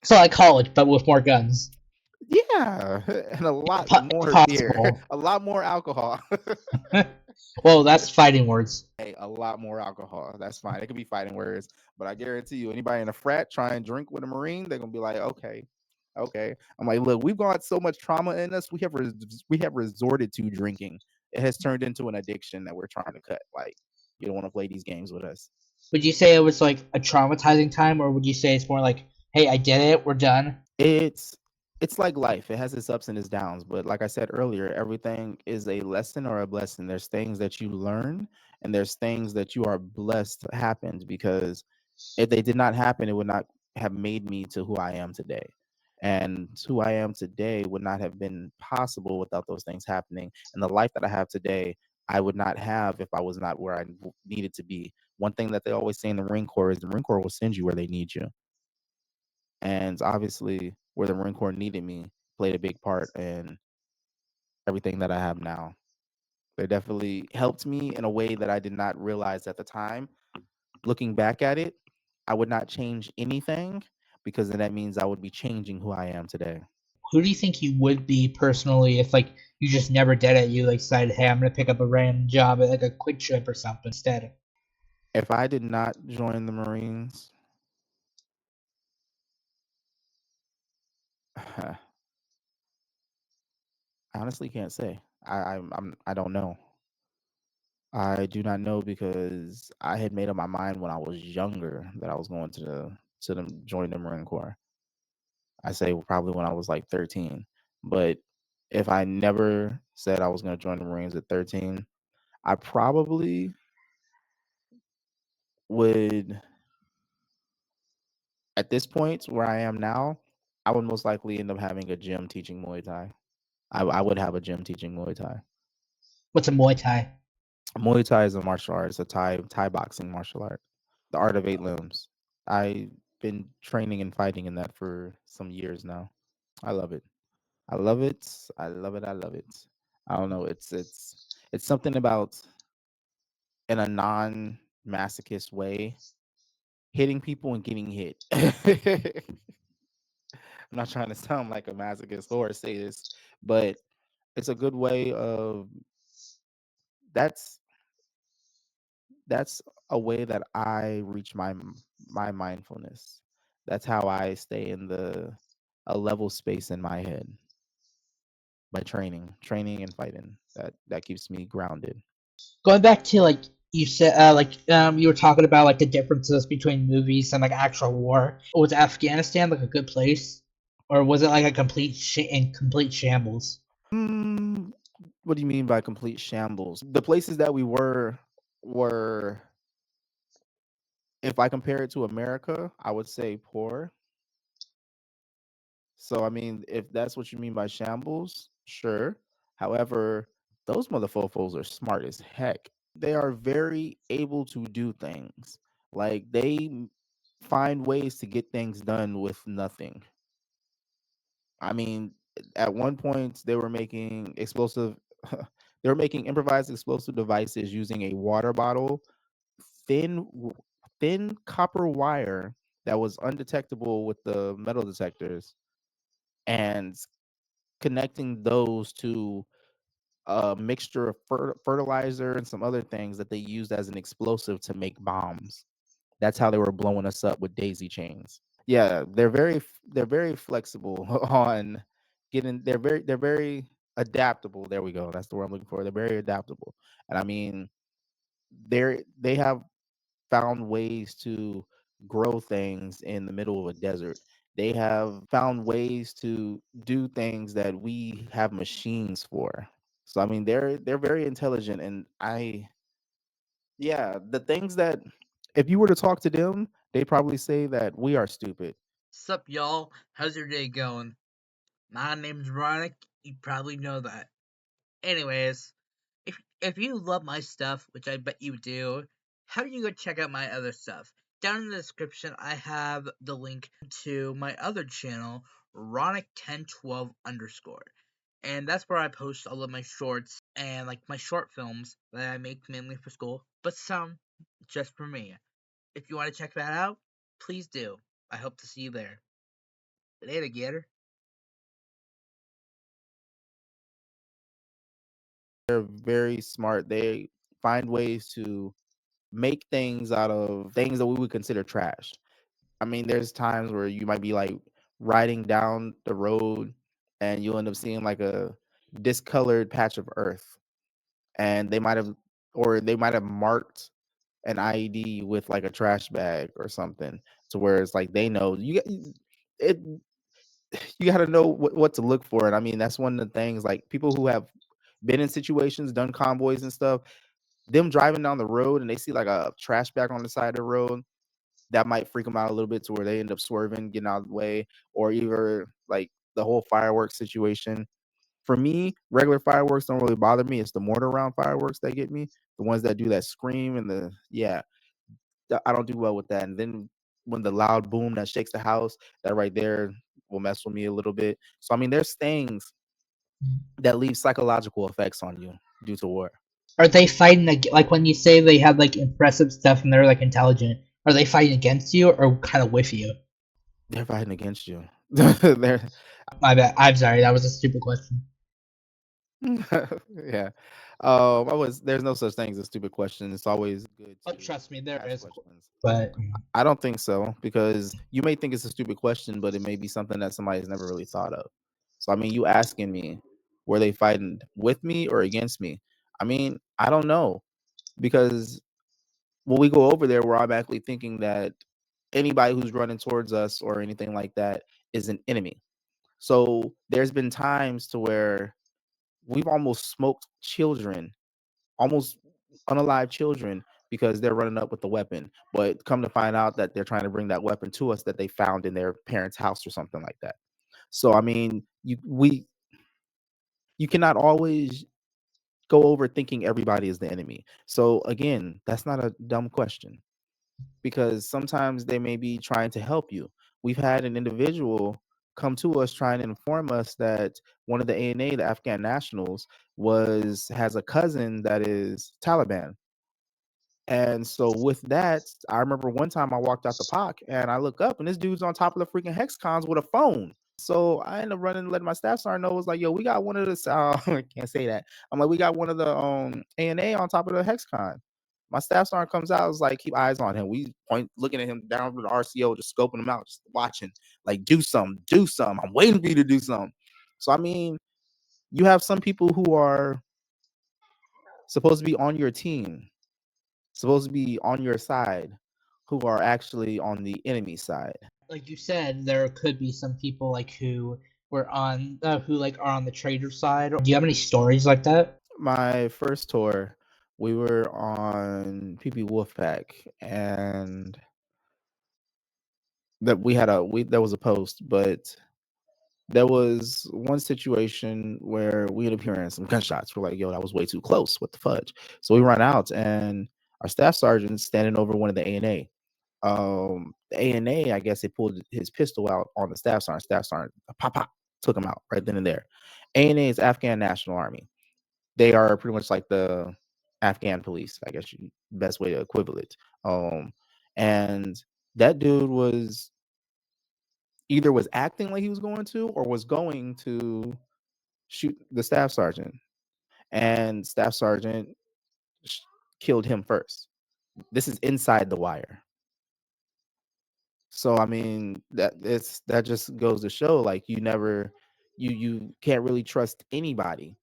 So like college, but with more guns. Yeah, and a lot If more beer, possible. a lot more alcohol. Well, that's fighting words. Hey, a lot more alcohol. That's fine. It could be fighting words, but I guarantee you, anybody in a frat try and drink with a Marine, they're gonna be like, okay, okay. I'm like, look, we've got so much trauma in us. We have resorted to drinking. It has turned into an addiction that we're trying to cut. Like, you don't want to play these games with us. Would you say it was like a traumatizing time, or would you say it's more like, hey, I did it, we're done? It's it's like life. It has its ups and its downs, but like I said earlier, everything is a lesson or a blessing. There's things that you learn, and there's things that you are blessed happened, because if they did not happen, it would not have made me to who I am today. And who I am today would not have been possible without those things happening. And the life that I have today, I would not have if I was not where I needed to be. One thing that they always say in the Marine Corps is the Marine Corps will send you where they need you. And obviously, where the Marine Corps needed me played a big part in everything that I have now. They definitely helped me in a way that I did not realize at the time. Looking back at it, I would not change anything, because then that means I would be changing who I am today. Who do you think you would be personally if like you just never did it? You like decided, hey, I'm gonna pick up a random job at like a quick trip or something instead. If I did not join the Marines, I honestly can't say. I don't know. I do not know, because I had made up my mind when I was younger that I was going to join the Marine Corps. I say probably when I was like 13. But if I never said I was going to join the Marines at 13, I probably would, at this point where I am now, I would most likely end up having a gym teaching Muay Thai. I would have a gym teaching Muay Thai. What's a Muay Thai? Muay Thai is a martial art. It's a Thai boxing martial art. The art of eight limbs. I've been training and fighting in that for some years now. I love it. I love it. I love it. I love it. I don't know. It's something about, in a non-masochist way, hitting people and getting hit. I'm not trying to sound like a masochist or say this, but it's a good way of, that's that's a way that I reach my mindfulness. That's how I stay in a level space in my head, by training and fighting. That keeps me grounded. Going back to like you said, you were talking about like the differences between movies and like actual war. Was Afghanistan like a good place, or was it like a complete shambles? Mm, What do you mean by complete shambles? The places that we were, if I compare it to America, I would say poor. So I mean, if that's what you mean by shambles, sure. However, those motherfuckers are smart as heck. They are very able to do things. Like find ways to get things done with nothing. I mean, at one point they were making explosive they were making improvised explosive devices using a water bottle, thin thin copper wire that was undetectable with the metal detectors, and connecting those to a mixture of fertilizer and some other things that they used as an explosive to make bombs. That's how they were blowing us up with daisy chains. Yeah, they're very flexible on getting. They're very adaptable. There we go. That's the word I'm looking for. They're very adaptable, and I mean they have found ways to grow things in the middle of a desert. They have found ways to do things that we have machines for. So I mean they're very intelligent, and yeah, the things that if you were to talk to them, they'd probably say that we are stupid. Sup, y'all? How's your day going? My name's Ronick. You probably know that. Anyways, if you love my stuff, which I bet you do, how do you go check out my other stuff? Down in the description, I have the link to my other channel, Ronick1012 underscore. And that's where I post all of my shorts and like my short films that I make mainly for school, but some just for me. If you want to check that out, please do. I hope to see you there. Later, Gator. They're very smart. They find ways to make things out of things that we would consider trash. I mean, there's times where you might be like riding down the road and you'll end up seeing like a discolored patch of earth, and they might have marked an IED with like a trash bag or something, to where it's like they know it. You got to know what to look for, and I mean that's one of the things. Like people who have been in situations, done convoys and stuff, them driving down the road and they see like a trash bag on the side of the road, that might freak them out a little bit to where they end up swerving, getting out of the way, or either like the whole fireworks situation. For me, regular fireworks don't really bother me. It's the mortar round fireworks that get me. The ones that do that scream and I don't do well with that. And then when the loud boom that shakes the house, that right there will mess with me a little bit. So I mean, there's things that leave psychological effects on you due to war. Are they fighting like when you say they have like impressive stuff and they're like intelligent? Are they fighting against you or kind of with you? They're fighting against you. They're My bad. I'm sorry. That was a stupid question. yeah. I was there's no such thing as a stupid question. It's always good Oh, to trust me, there ask is. questions. But I don't think so, because you may think it's a stupid question, but it may be something that somebody's never really thought of. So I mean, you asking me, were they fighting with me or against me? I mean, I don't know, because when we go over there, we're automatically thinking that anybody who's running towards us or anything like that is an enemy. So there's been times to where we've almost smoked children, almost unalive children, because they're running up with the weapon. But come to find out that they're trying to bring that weapon to us that they found in their parents' house or something like that. So I mean, you cannot always go over thinking everybody is the enemy. So again, that's not a dumb question, because sometimes they may be trying to help you. We've had an individual come to us trying to inform us that one of the ANA, the Afghan nationals, has a cousin that is Taliban. And so with that, I remember one time I walked out the park and I look up and this dude's on top of the freaking hexcons with a phone. So I ended up running, letting my staff sergeant know. It was like, yo, we got one of the I can't say that. I'm like, we got one of the ANA on top of the hexcon. My staff sergeant comes out, was like, keep eyes on him. We point looking at him down with the RCO, just scoping him out, just watching, like, do something, do something. I'm waiting for you to do something. So I mean, you have some people who are supposed to be on your team, supposed to be on your side, who are actually on the enemy side. like you said, there could be some people like who were on who like are on the traitor side? Or do you have any stories like that? My first tour, we were on PP Wolfpack, and that we had a we there was a post, but there was one situation where we ended up hearing some gunshots. We're like, yo, that was way too close. What the fudge? So we run out, and our staff sergeant's standing over one of the A&A. The A&A, I guess they pulled his pistol out on the staff sergeant. Staff sergeant, pop, pop, took him out right then and there. A&A is Afghan National Army. They are pretty much like the Afghan police, I guess best way to equivalent. And that dude was acting like he was going to, or was going to shoot the staff sergeant, and staff sergeant killed him first. This is inside the wire. So I mean, that just goes to show, like, you can't really trust anybody.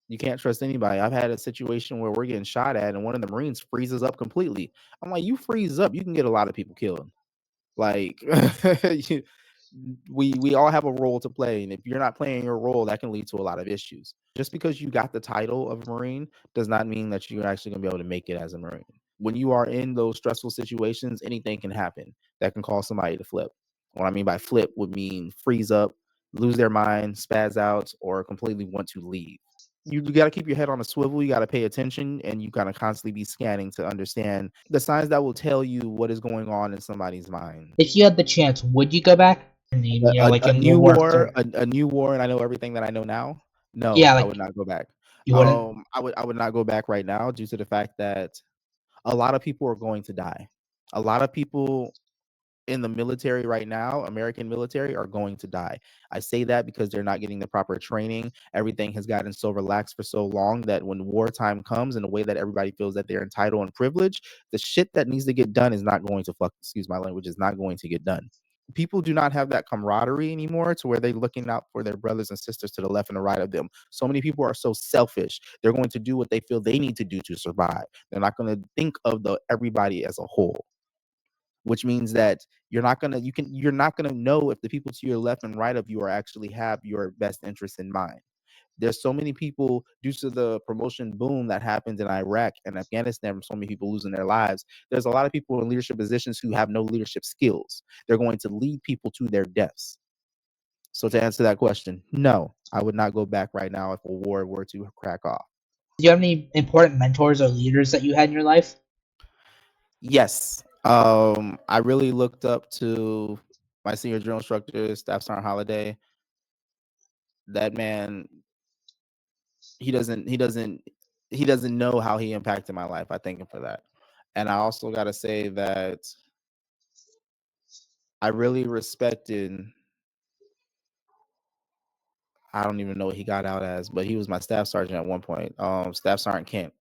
You can't trust anybody. I've had a situation where we're getting shot at, and one of the Marines freezes up completely. I'm like, you freeze up, you can get a lot of people killed. Like, you, we all have a role to play, and if you're not playing your role, that can lead to a lot of issues. Just because you got the title of Marine does not mean that you're actually going to be able to make it as a Marine. When you are in those stressful situations, anything can happen that can cause somebody to flip. What I mean by flip would mean freeze up, lose their mind, spaz out, or completely want to leave. You got to keep your head on a swivel. You got to pay attention, and you got to constantly be scanning to understand the signs that will tell you what is going on in somebody's mind. If you had the chance, would you go back? Like A in World new War war, Three. a new war, and I know everything that I know now. No, Yeah, I would like not go back. you wouldn't. I would not go back right now due to the fact that a lot of people are going to die. A lot of people in the military right now, American military, are going to die. I say that because they're not getting the proper training. Everything has gotten so relaxed for so long that when wartime comes, in a way that everybody feels that they're entitled and privileged, the shit that needs to get done is not going to excuse my language, is not going to get done. People do not have that camaraderie anymore to where they're looking out for their brothers and sisters to the left and the right of them. So many people are so selfish. They're going to do what they feel they need to do to survive. They're not going to think of the everybody as a whole, which means that you're not gonna know if the people to your left and right of you are actually have your best interests in mind. There's so many people, due to the promotion boom that happened in Iraq and Afghanistan, so many people losing their lives. There's a lot of people in leadership positions who have no leadership skills. They're going to lead people to their deaths. So to answer that question, no, I would not go back right now if a war were to crack off. Do you have any important mentors or leaders that you had in your life? Yes. I really looked up to my senior drill instructor, Staff Sergeant Holiday. That man, he doesn't he doesn't he doesn't know how he impacted my life. I thank him for that. And I also got to say that I really respected, I don't even know what he got out as, but he was my staff sergeant at one point. Staff Sergeant Kent.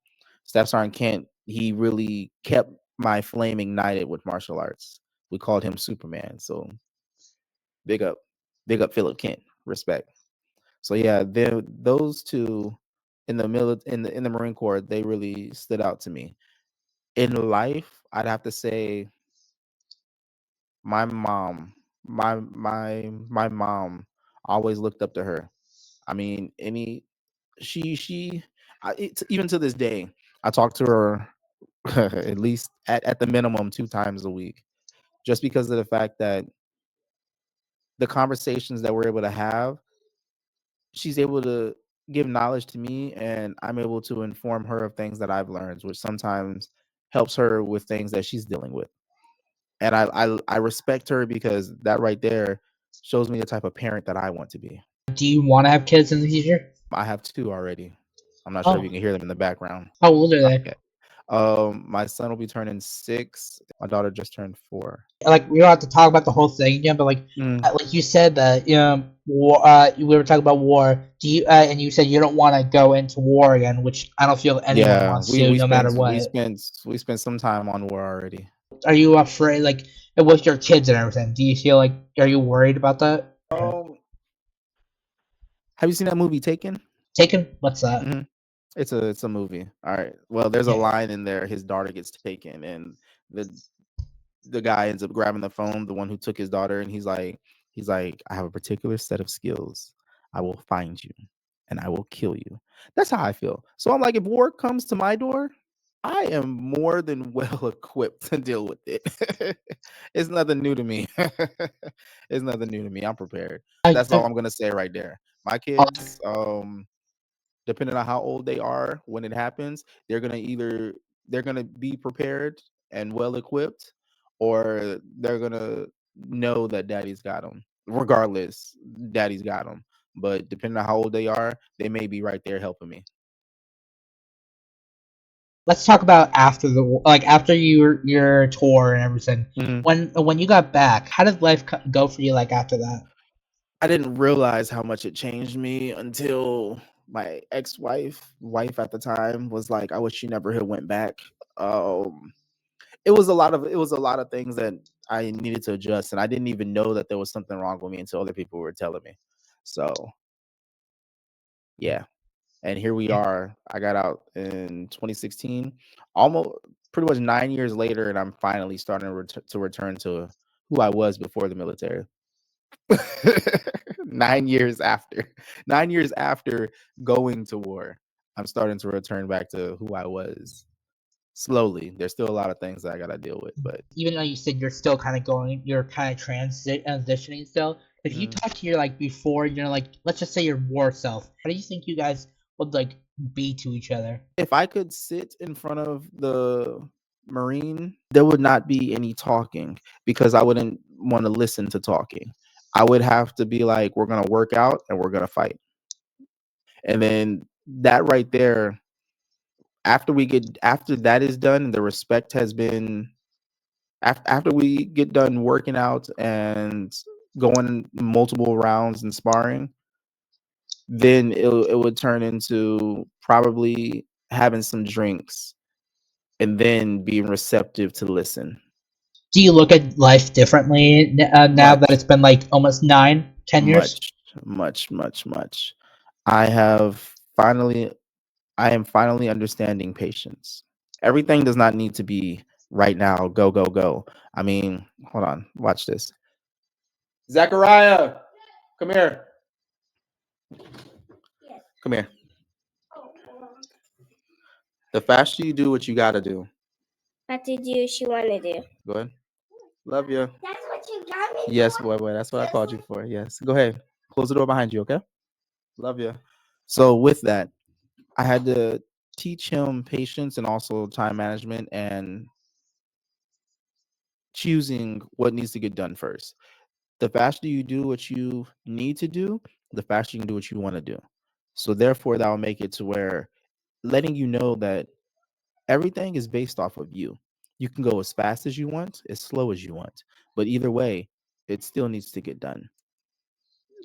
Staff Sergeant Kent, he really kept my flame ignited with martial arts. We called him Superman. So big up, big up Philip Kent. Respect. So yeah, those two in the in the Marine Corps, they really stood out to me. In life, I'd have to say my mom. My mom, always looked up to her. I mean, she even to this day, I talk to her at least at the minimum 2 times a week, just because of the fact that the conversations that we're able to have, she's able to give knowledge to me, and I'm able to inform her of things that I've learned, which sometimes helps her with things that she's dealing with. And I respect her because that right there shows me the type of parent that I want to be. Do you want to have kids in the future? I have 2 already. I'm not sure if you Oh, can hear them in the background. how old are they? Okay. My son will be turning 6. My daughter just turned 4. Like we don't have to talk about the whole thing again, but Mm, like you said that war, we were talking about war. Do you and you said you don't want to go into war again, which I don't feel anyone yeah, wants to, no matter what. we spent some time on war already. Are you afraid, like with your kids and everything? Do you feel like are you worried about that? Um, have you seen that movie Taken? Taken? What's that? Hmm. It's a movie. All right. Well, there's a Yeah. line in there. His daughter gets taken, and the guy ends up grabbing the phone, the one who took his daughter, and he's like, He's like, I have a particular set of skills. I will find you and I will kill you. That's how I feel. So I'm like, if war comes to my door, I am more than well equipped to deal with it. It's nothing new to me. It's nothing new to me. I'm prepared. I, That's all I'm gonna say right there. My kids, depending on how old they are when it happens, they're gonna be prepared and well equipped, or they're gonna know that daddy's got them. Regardless, daddy's got them. But depending on how old they are, they may be right there helping me. let's talk about after after your tour and everything. Mhm. When you got back, how did life go for you like after that? I didn't realize how much it changed me until my wife at the time was like, "I wish you never had went back." Um, it was a lot of things that I needed to adjust, and I didn't even know that there was something wrong with me until other people were telling me. So yeah, and here we Yeah. are. I got out in 2016, almost pretty much 9 years later, and I'm finally starting to return to who I was before the military. 9 years after, 9 years after going to war, I'm starting to return back to who I was. Slowly, there's still a lot of things that I gotta deal with, but Even though you said you're still kind of you're kind of transitioning still. If you mm, talk to your before, let's just say your war self, how do you think you guys would be to each other? if I could sit in front of the Marine, there would not be any talking because I wouldn't want to listen to talking. I would have to be like, we're gonna work out and we're gonna fight, and then that right there. After that is done, and the respect has been after we get done working out and going multiple rounds and sparring, then it would turn into probably having some drinks and then being receptive to listen. Do you look at life differently now that Much, it's been almost 10 years? much, much, much, much. I have finally, I am finally understanding patience. Everything does not need to be right now. Go, go, go. I mean, hold on. Watch this. Zachariah, come here. Come here. The faster you do what you gotta do. What did she want to do? Go ahead. Love you. That's what you got me. Yes, boy, boy. That's what I called you for. Yes. Go ahead. Close the door behind you, okay? Love you. So with that, I had to teach him patience and also time management and choosing what needs to get done first. The faster you do what you need to do, the faster you can do what you want to do. So therefore, that will make it to where letting you know that everything is based off of you. You can go as fast as you want, as slow as you want, but either way, it still needs to get done.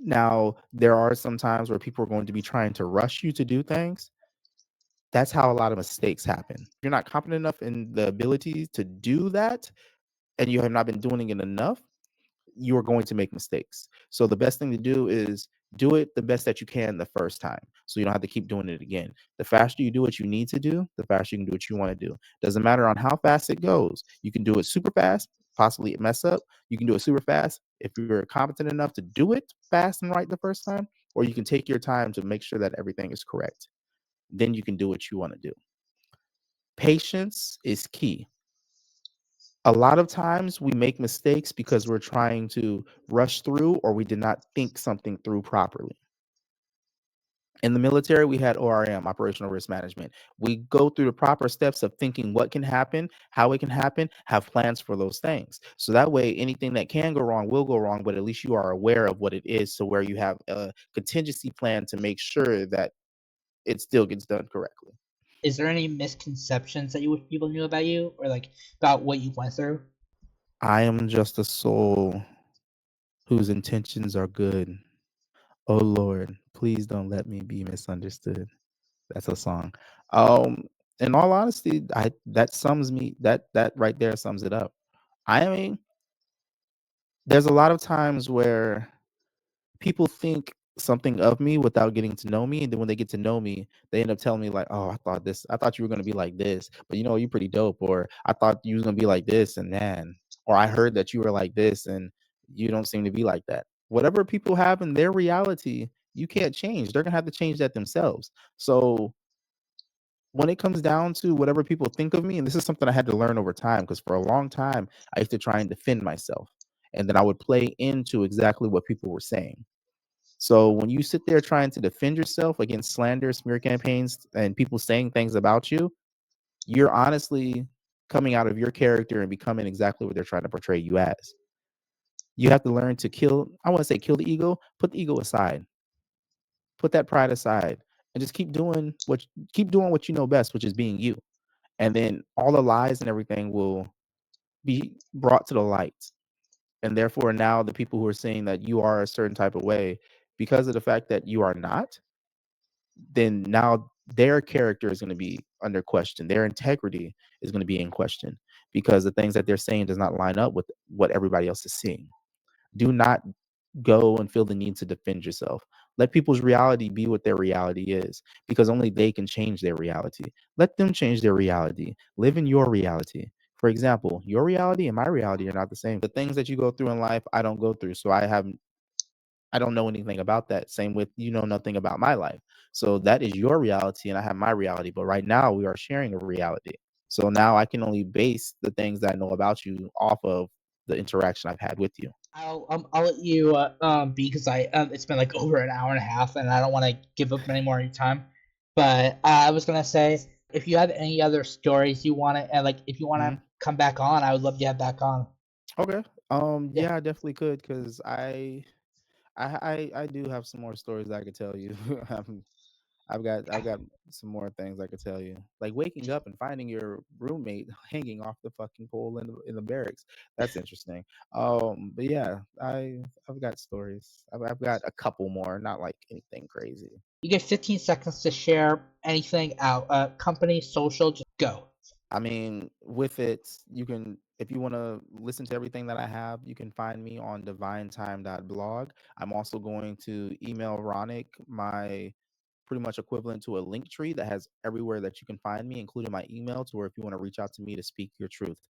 Now, there are some times where people are going to be trying to rush you to do things. That's how a lot of mistakes happen. If you're not confident enough in the ability to do that, and you have not been doing it enough, you are going to make mistakes. So the best thing to do is do it the best that you can the first time. So you don't have to keep doing it again. The faster you do what you need to do, the faster you can do what you want to do. Doesn't matter on how fast it goes. You can do it super fast, possibly mess up. You can do it super fast if you're competent enough to do it fast and right the first time, or you can take your time to make sure that everything is correct. Then you can do what you want to do. Patience is key. A lot of times we make mistakes because we're trying to rush through or we did not think something through properly. In the military, we had ORM, operational risk management. We go through the proper steps of thinking what can happen, how it can happen, have plans for those things. So that way, anything that can go wrong will go wrong, but at least you are aware of what it is. So where you have a contingency plan to make sure that it still gets done correctly. Is there any misconceptions that you wish people knew about you, or about what you went through? I am just a soul whose intentions are good. Oh Lord, please don't let me be misunderstood. That's a song. Um, in all honesty, I that sums me that right there sums it up. I mean, there's a lot of times where people think something of me without getting to know me, and then when they get to know me, they end up telling me like, "Oh, I thought you were gonna be like this, but you know, you're pretty dope," or "I thought you was gonna be like this and then," or "I heard that you were like this and you don't seem to be like that." Whatever people have in their reality, you can't change. They're gonna have to change that themselves. So when it comes down to whatever people think of me, and this is something I had to learn over time, because for a long time I used to try and defend myself, and then I would play into exactly what people were saying. So when you sit there trying to defend yourself against slander, smear campaigns, and people saying things about you, you're honestly coming out of your character and becoming exactly what they're trying to portray you as. You have to learn to kill, I want to say kill the ego, put the ego aside, put that pride aside, and just keep doing what you know best, which is being you. And then all the lies and everything will be brought to the light. And therefore now the people who are saying that you are a certain type of way because of the fact that you are not, then now their character is going to be under question. Their integrity is going to be in question because the things that they're saying does not line up with what everybody else is seeing. Do not go and feel the need to defend yourself. Let people's reality be what their reality is, because only they can change their reality. Let them change their reality. Live in your reality. For example, your reality and my reality are not the same. The things that you go through in life, I don't go through. So I don't know anything about that. Same with you know nothing about my life. So that is your reality and I have my reality. But right now we are sharing a reality. So now I can only base the things that I know about you off of the interaction I've had with you. I'll let you be because I it's been like over an hour and a half and I don't want to give up any more of your time. But I was gonna say if you have any other stories you want to and like if you want to Mhm. come back on, I would love to have back on. Okay. Yeah, Yeah, I definitely could because I do have some more stories I could tell you. I've got some more things I could tell you. Like waking up and finding your roommate hanging off the fucking pole in the barracks. That's interesting. But yeah, I've got stories. I've got a couple more, not like anything crazy. you get 15 seconds to share anything out. Company, social, just go. I mean, with it, you can, if you want to listen to everything that I have, you can find me on divinetime.blog. I'm also going to email Ronick my pretty much equivalent to a link tree that has everywhere that you can find me, including my email, to where if you want to reach out to me to speak your truth.